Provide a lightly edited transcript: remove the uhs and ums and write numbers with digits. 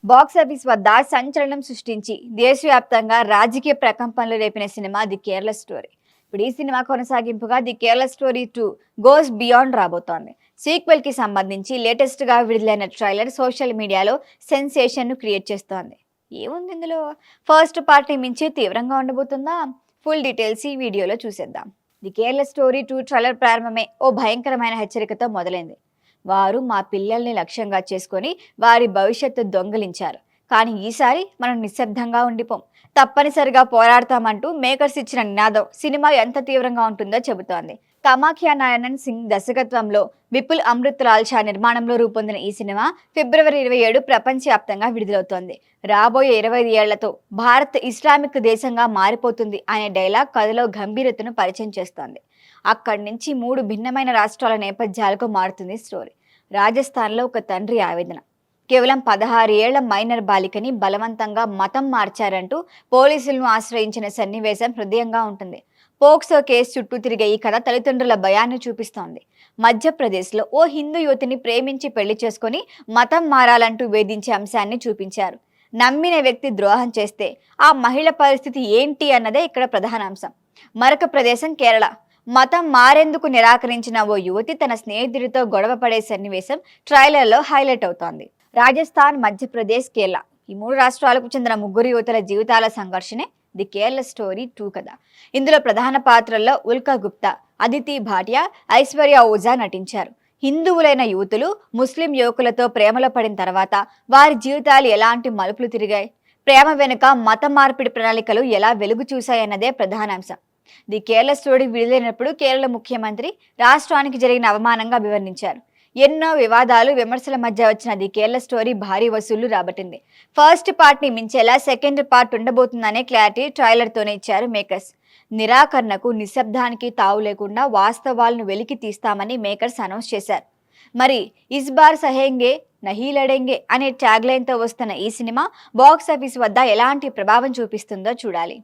Box office వద్ద సంచలనం సృష్టించి దేశవ్యాప్తంగా రాజకీయ ప్రకంపనలు రేపిన సినిమా ది కేరళ స్టోరీ. ఇప్పుడు ఈ సినిమా కొనసాగింపుగా the Kerala story 2 goes beyond రాబోతోంది. సీక్వెల్ కి సంబంధించి లేటెస్ట్ గా విడుదలైన ట్రైలర్ సోషల్ మీడియాలో సెన్సేషన్ ను క్రియేట్ చేస్తోంది. ఏముంది ఇందులో? ఫస్ట్ పార్ట్ ని మించి తీవ్రంగా ఉండబోతుందా? ఫుల్ డీటెయిల్స్ ఈ వీడియోలో చూసేద్దాం. ది కేరళ స్టోరీ 2 ట్రైలర్ ప్రారంభమే ఓ భయంకరమైన హెచ్చరికతో మొదలైంది. వారు మా పిల్లల్ని లక్ష్యంగా చేసుకొని వారి భవిష్యత్తు దొంగిలించారు. కానీ ఈసారి మనం నిశ్శబ్దంగా ఉండిపోం, తప్పనిసరిగా పోరాడతామంటూ మేకర్స్ ఇచ్చిన నినాదం సినిమా ఎంత తీవ్రంగా ఉంటుందో చెబుతోంది. కామాఖ్య నారాయణన్ సింగ్ దర్శకత్వంలో విపుల్ అమృత్ లాల్ షా నిర్మాణంలో రూపొందిన ఈ సినిమా ఫిబ్రవరి 27 ప్రపంచవ్యాప్తంగా విడుదలవుతోంది. రాబోయే 20 ఏళ్లతో భారత్ ఇస్లామిక్ దేశంగా మారిపోతుంది అనే డైలాగ్ కథలో గంభీరతను పరిచయం చేస్తోంది. అక్కడి నుంచి 3 భిన్నమైన రాష్ట్రాల నేపథ్యాలకు మారుతుంది స్టోరీ. రాజస్థాన్లో ఒక తండ్రి ఆవేదన. కేవలం 16 ఏళ్ల మైనర్ బాలికని బలవంతంగా మతం మార్చారంటూ పోలీసులను ఆశ్రయించిన సన్నివేశం హృదయంగా ఉంటుంది. పోక్సో కేసు చుట్టూ తిరిగే ఈ కథ తల్లిదండ్రుల భయాన్ని చూపిస్తోంది. మధ్యప్రదేశ్లో ఓ హిందూ యువతిని ప్రేమించి పెళ్లి చేసుకుని మతం మారాలంటూ వేధించే అంశాన్ని చూపించారు. నమ్మిన వ్యక్తి ద్రోహం చేస్తే ఆ మహిళ పరిస్థితి ఏంటి అన్నదే ఇక్కడ ప్రధాన అంశం. మరొక ప్రదేశం కేరళ. మతం మారేందుకు నిరాకరించిన ఓ యువతి తన స్నేహితుడితో గొడవ పడే సన్నివేశం ట్రైలర్లో హైలైట్ అవుతోంది. రాజస్థాన్, మధ్యప్రదేశ్, కేరళ ఈ 3 రాష్ట్రాలకు చెందిన 3 యువతుల జీవితాల సంఘర్షణే ది కేరళ స్టోరీ 2 కథ. ఇందులో ప్రధాన పాత్రల్లో ఉల్కా గుప్తా, అదితి భాటియా, ఐశ్వర్య ఓజా నటించారు. హిందువులైన యువతులు ముస్లిం యువకులతో ప్రేమలో పడిన తర్వాత వారి జీవితాలు ఎలాంటి మలుపులు తిరిగాయి, ప్రేమ వెనుక మత మార్పిడి ప్రణాళికలు ఎలా వెలుగు చూశాయన్నదే ప్రధాన అంశం. ది కేరళ స్టోరీ విడుదలైనప్పుడు కేరళ ముఖ్యమంత్రి రాష్ట్రానికి జరిగిన అవమానంగా అభివర్ణించారు. ఎన్నో వివాదాలు, విమర్శల మధ్య వచ్చిన ది కేరళ స్టోరీ భారీ వసూళ్లు రాబట్టింది. ఫస్ట్ పార్ట్ ని మించేలా సెకండ్ పార్ట్ ఉండబోతుందనే క్లారిటీ ట్రైలర్ తోనే ఇచ్చారు మేకర్స్. నిరాకరణకు, నిశ్శబ్దానికి తావు లేకుండా వాస్తవాలను వెలికి తీస్తామని మేకర్స్ అనౌన్స్ చేశారు. మరి ఇస్ బార్ సహేంగే నహీ లడేంగే అనే ట్యాగ్ లైన్ తో వస్తున్న ఈ సినిమా బాక్సాఫీస్ వద్ద ఎలాంటి ప్రభావం చూపిస్తుందో చూడాలి.